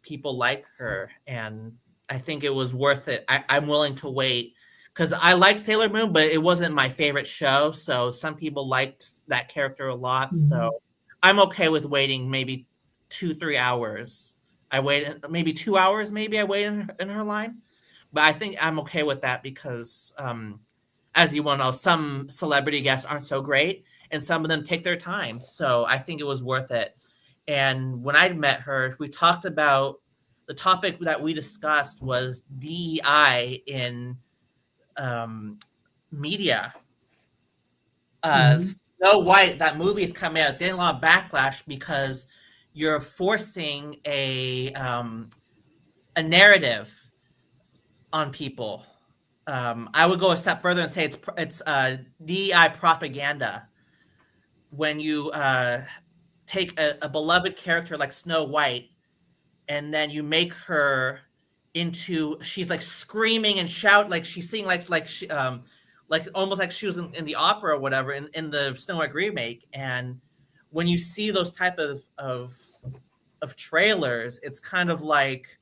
people like her, and I think it was worth it. I'm willing to wait because I like Sailor Moon, but it wasn't my favorite show. So some people liked that character a lot. Mm-hmm. So I'm okay with waiting maybe 2-3 hours. I waited maybe 2 hours. Maybe I waited in her line, but I think I'm okay with that because, as you well know, some celebrity guests aren't so great, and some of them take their time. So I think it was worth it. And when I met her, we talked about the topic that we discussed was DEI in media. Snow White, that movie is coming out. It's getting a lot of backlash because you're forcing a narrative on people. I would go a step further and say it's DEI propaganda. When you take a beloved character like Snow White, and then you make her into, she's like screaming and shout, like she's singing like she, like almost like she was in the opera or whatever in the Snow White remake. And when you see those type of trailers, it's kind of like,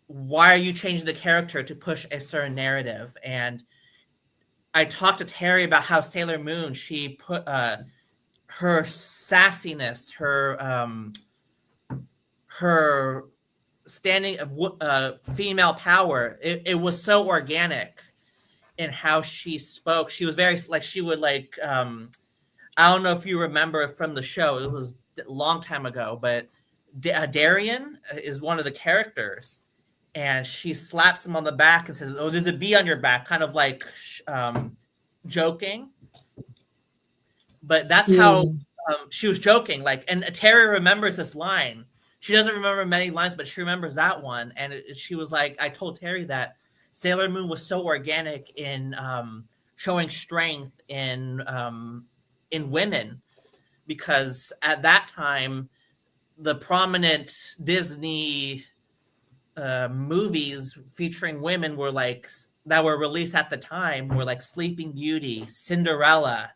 why are you changing the character to push a certain narrative? And I talked to Terry about how Sailor Moon, she put her sassiness, her standing female power. It was so organic in how she spoke. She was very like, she would like, I don't know if you remember from the show, it was a long time ago, but Darien is one of the characters, and she slaps him on the back and says, "Oh, there's a bee on your back," kind of like joking. But that's how she was joking. Like, and Terry remembers this line. She doesn't remember many lines, but she remembers that one. And she was like, I told Terry that Sailor Moon was so organic in showing strength in women, because at that time, the prominent Disney movies featuring women were like, that were released at the time, were like Sleeping Beauty, Cinderella,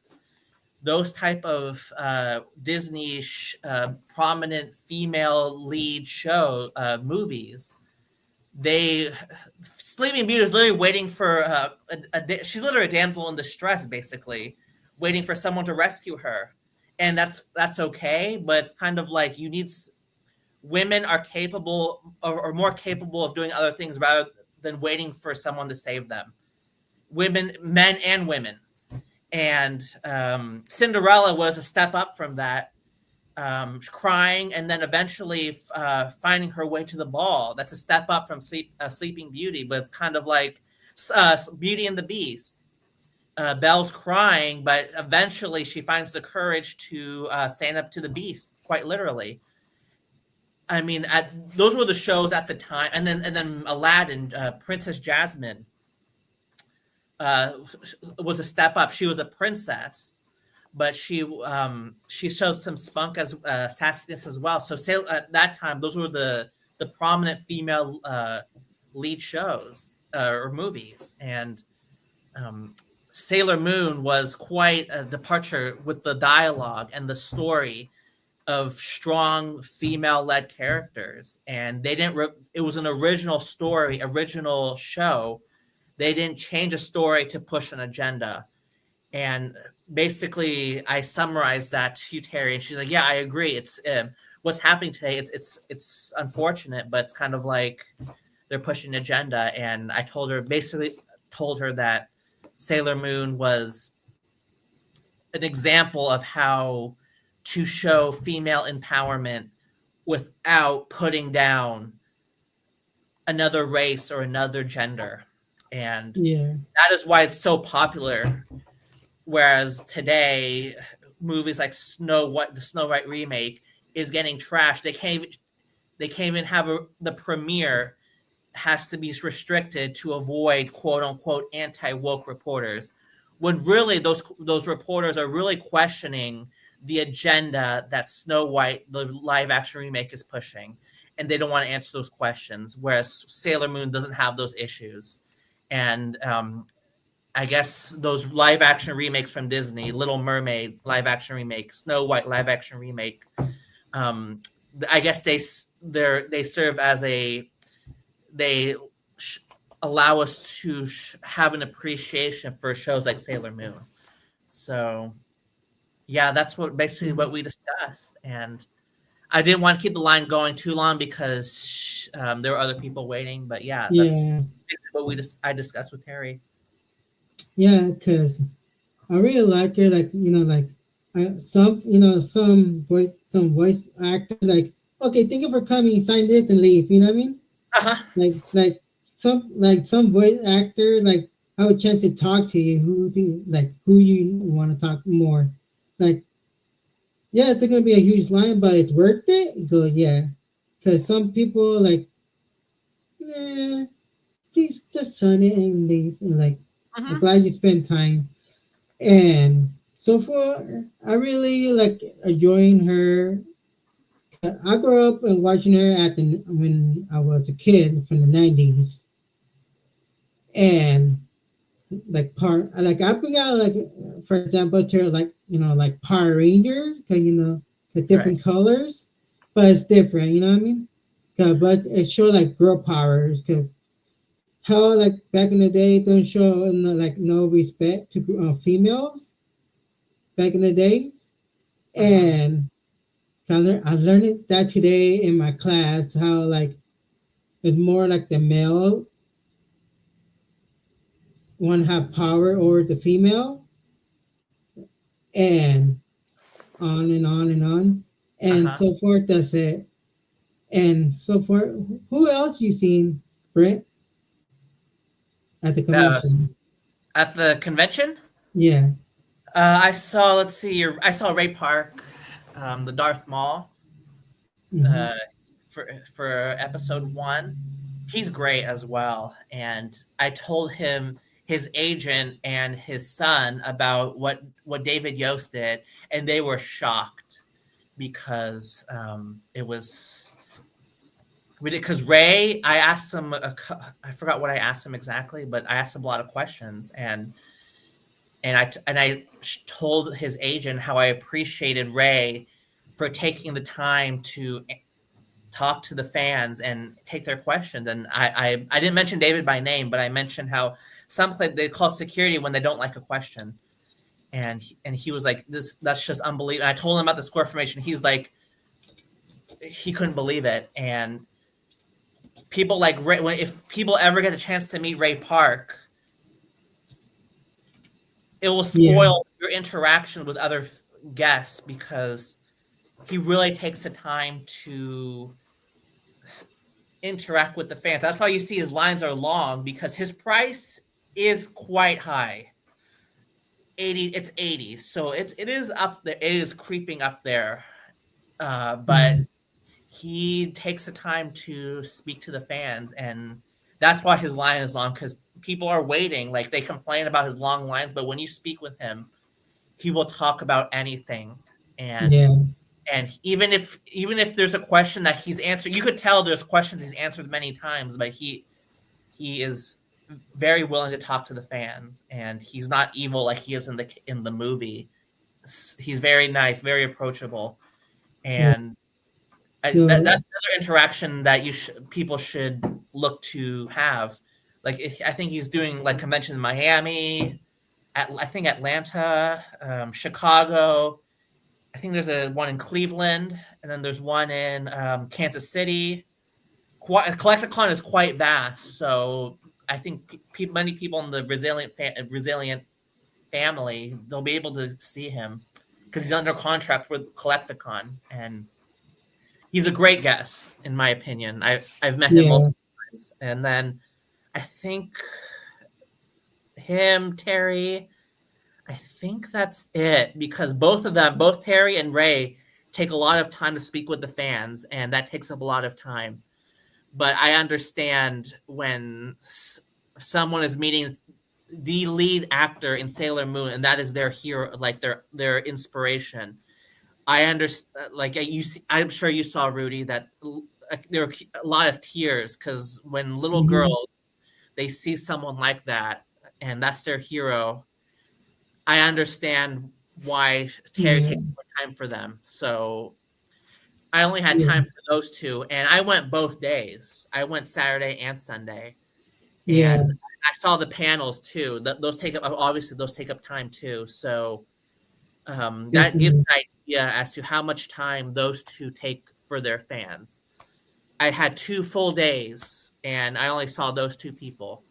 those type of Disney prominent female lead show movies. Sleeping Beauty is literally waiting for she's literally a damsel in distress, basically, waiting for someone to rescue her, and that's okay. But it's kind of like you need women are capable or more capable of doing other things rather than waiting for someone to save them. Women, men, and women, and Cinderella was a step up from that. Crying and then eventually finding her way to the ball. That's a step up from Sleeping Beauty, but it's kind of like Beauty and the Beast. Belle's crying, but eventually she finds the courage to stand up to the beast, quite literally. I mean, those were the shows at the time, and then Aladdin, Princess Jasmine was a step up. She was a princess, but she showed some spunk as sassiness as well. So at that time, those were the prominent female lead shows or movies, and Sailor Moon was quite a departure with the dialogue and the story of strong female-led characters. And they didn't. It was an original story, original show. They didn't change a story to push an agenda. And basically, I summarized that to you, Terry, and she's like, "Yeah, I agree. It's what's happening today. It's unfortunate, but it's kind of like they're pushing an agenda." And I told her that Sailor Moon was an example of how to show female empowerment without putting down another race or another gender. And that is why it's so popular. Whereas today, movies like the Snow White remake is getting trashed. They can't even have the premiere has to be restricted to avoid quote unquote anti-woke reporters, when really those reporters are really questioning the agenda that Snow White, the live action remake, is pushing, and they don't want to answer those questions. Whereas Sailor Moon doesn't have those issues, and I guess those live action remakes from Disney, Little Mermaid live action remake, Snow White live action remake, I guess they serve as they allow us to have an appreciation for shows like Sailor Moon. So yeah, that's basically what we discussed. And I didn't want to keep the line going too long because there were other people waiting. But yeah, that's basically what I discussed with Harry. Yeah, because I really like her. Like, some voice actor, like, okay, thank you for coming, sign this and leave. You know what I mean? Like some voice actor, like, have a chance to talk to you. Who you want to talk more? Like, yeah, it's gonna be a huge line, but it's worth it. He goes, yeah, because some people like, please just sign it and leave. And like, I'm glad you spent time. And so far, I really like enjoying her. I grew up and watching her when I was a kid from the 90s. And like I bring out, like, for example, to like, like Power Ranger, because the different colors, but it's different, you know what I mean? But it shows like girl powers, because how like back in the day don't show like no respect to females back in the days. And I learned that today in my class, how like it's more like the male want to have power over the female, and on and on and on, and so forth. That's it. And so forth. Who else you seen, Brent, at the convention? At the convention? Yeah. I saw. Let's see. I saw Ray Park, the Darth Maul, for episode 1. He's great as well. And I told him his agent and his son about what David Yost did, and they were shocked because it was. Because Ray, I asked him. I forgot what I asked him exactly, but I asked him a lot of questions, and I told his agent how I appreciated Ray for taking the time to talk to the fans and take their questions. And I didn't mention David by name, but I mentioned how they call security when they don't like a question. and he was like, this that's just unbelievable. And I told him about the square formation. He's like, he couldn't believe it. And people like Ray, if people ever get a chance to meet Ray Park, it will spoil your interaction with other guests because he really takes the time to interact with the fans. That's why you see his lines are long, because his price is quite high. 80, it's 80, so it is up there. It is creeping up there, but he takes the time to speak to the fans, and that's why his line is long, because people are waiting. Like, they complain about his long lines, but when you speak with him, he will talk about anything. And and even if there's a question that he's answered, you could tell there's questions he's answered many times, but he is very willing to talk to the fans, and he's not evil like he is in the movie. He's very nice, very approachable, and that's another interaction that people should look to have. Like, I think he's doing like conventions in Miami, I think Atlanta, Chicago. I think there's one in Cleveland, and then there's one in Kansas City. CollectorCon is quite vast, so I think many people in the Resilient family, they'll be able to see him because he's under contract with CollectorCon, and he's a great guest, in my opinion. I've met him multiple times, and then I think him, Terry. I think that's it, because both of them, both Terry and Ray, take a lot of time to speak with the fans, and that takes up a lot of time. But I understand when someone is meeting the lead actor in Sailor Moon, and that is their hero, like their inspiration. I understand, like I'm sure you saw, Rudy, that there are a lot of tears because when little girls, they see someone like that, and that's their hero. I understand why Terry takes more time for them. So I only had time for those two, and I went both days. I went Saturday and Sunday, and I saw the panels too. Those take up time too. So that gives an idea as to how much time those two take for their fans. I had 2 full days, and I only saw those 2 people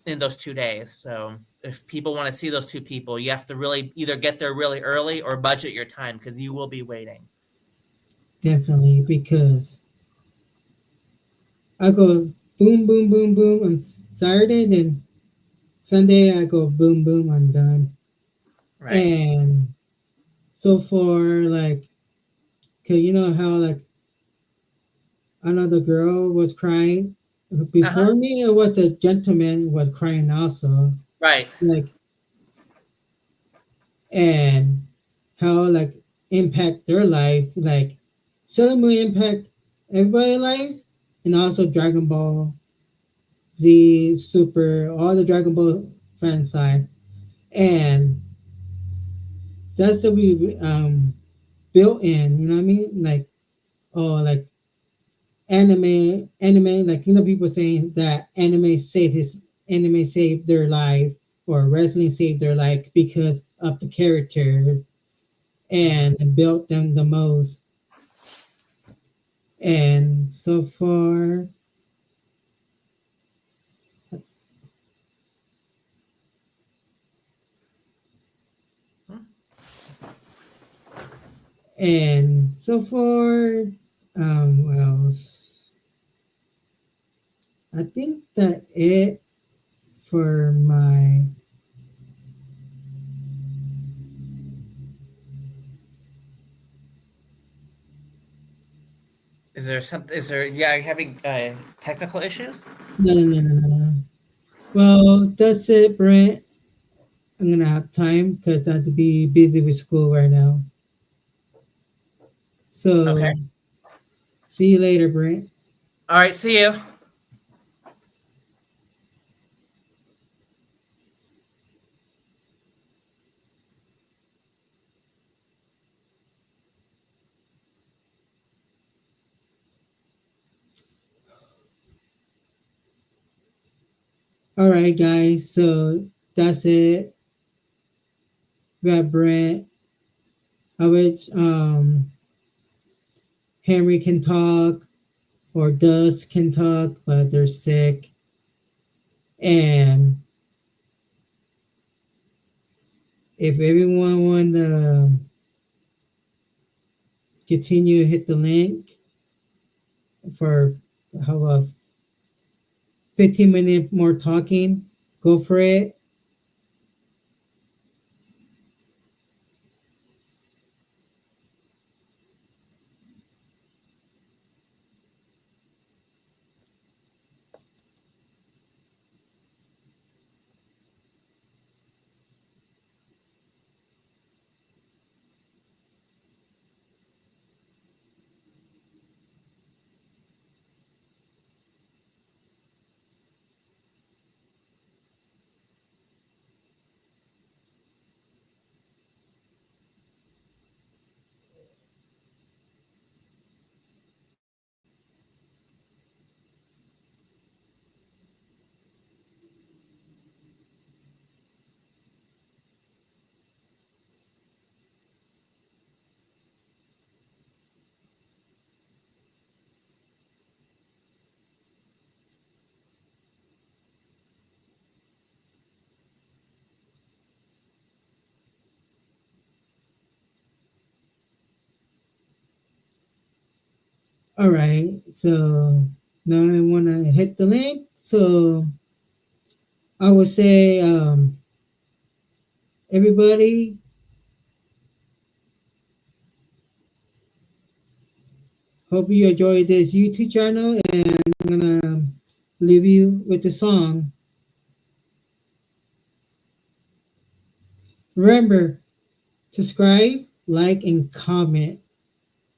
in those 2 days. So if people want to see those 2 people, you have to really either get there really early or budget your time, because you will be waiting. Definitely, because I go boom, boom, boom, boom on Saturday, then Sunday I go boom, boom, I'm done. Right. And so for like, cause you know how like another girl was crying before me, it was a gentleman was crying also. Right. Like, and how like impact their life, like Sailor Moon impact everybody's life, and also Dragon Ball Z, Super, all the Dragon Ball fan side, and that's to be built in. You know what I mean? Like, like anime, like people saying that anime saved their life, or wrestling saved their life because of the character, and built them the most. And so far, what else? I think that it for my. Is there something? Is there? Yeah, are you having technical issues? No. Well, that's it, Brent. I'm gonna have time because I have to be busy with school right now. So, okay. See you later, Brent. All right, see you. All right, guys. So that's it. We have Brett, which Henry can talk or Dust can talk, but they're sick. And if everyone want to continue, hit the link for how about 15-minute more talking. Go for it. All right. So now I want to hit the link. So I would say, everybody, hope you enjoyed this YouTube channel, and I'm gonna leave you with the song. Remember, subscribe, like, and comment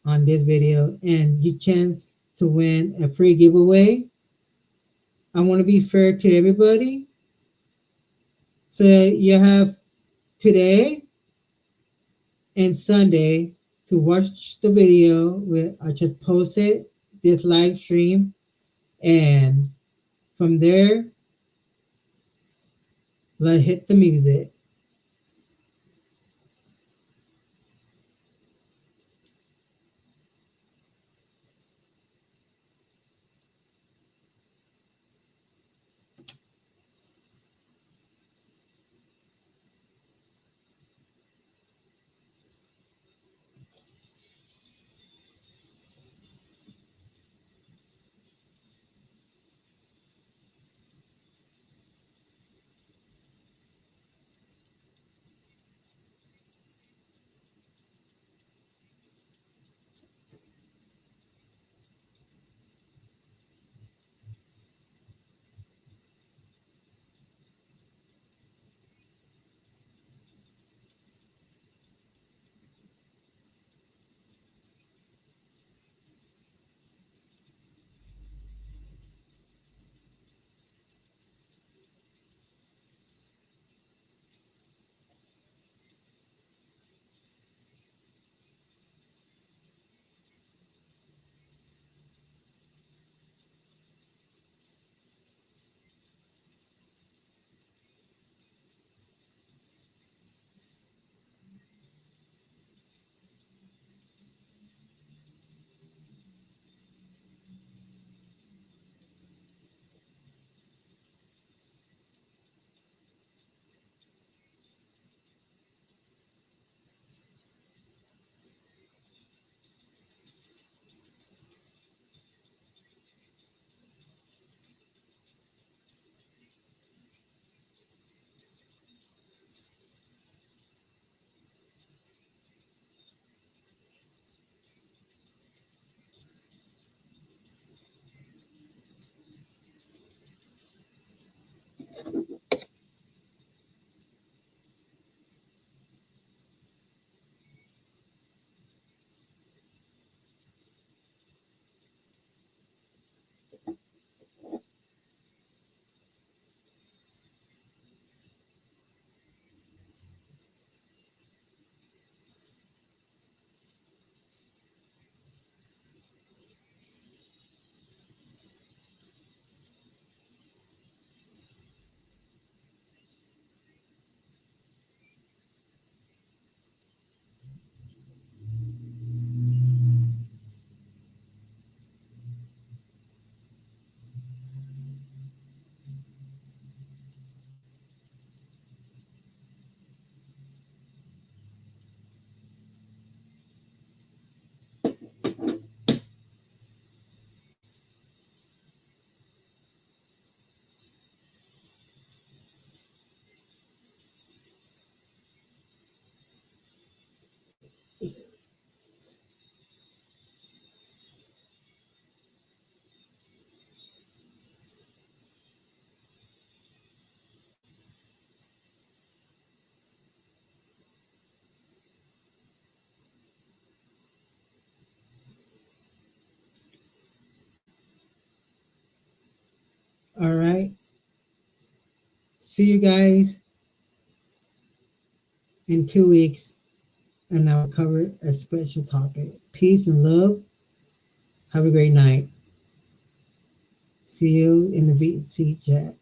on this video, and your chance to win a free giveaway. I want to be fair to everybody, so you have today and Sunday to watch the video. I just posted this live stream, and from there, let's hit the music. All right. See you guys in 2 weeks, and I'll cover a special topic. Peace and love. Have a great night. See you in the VC chat.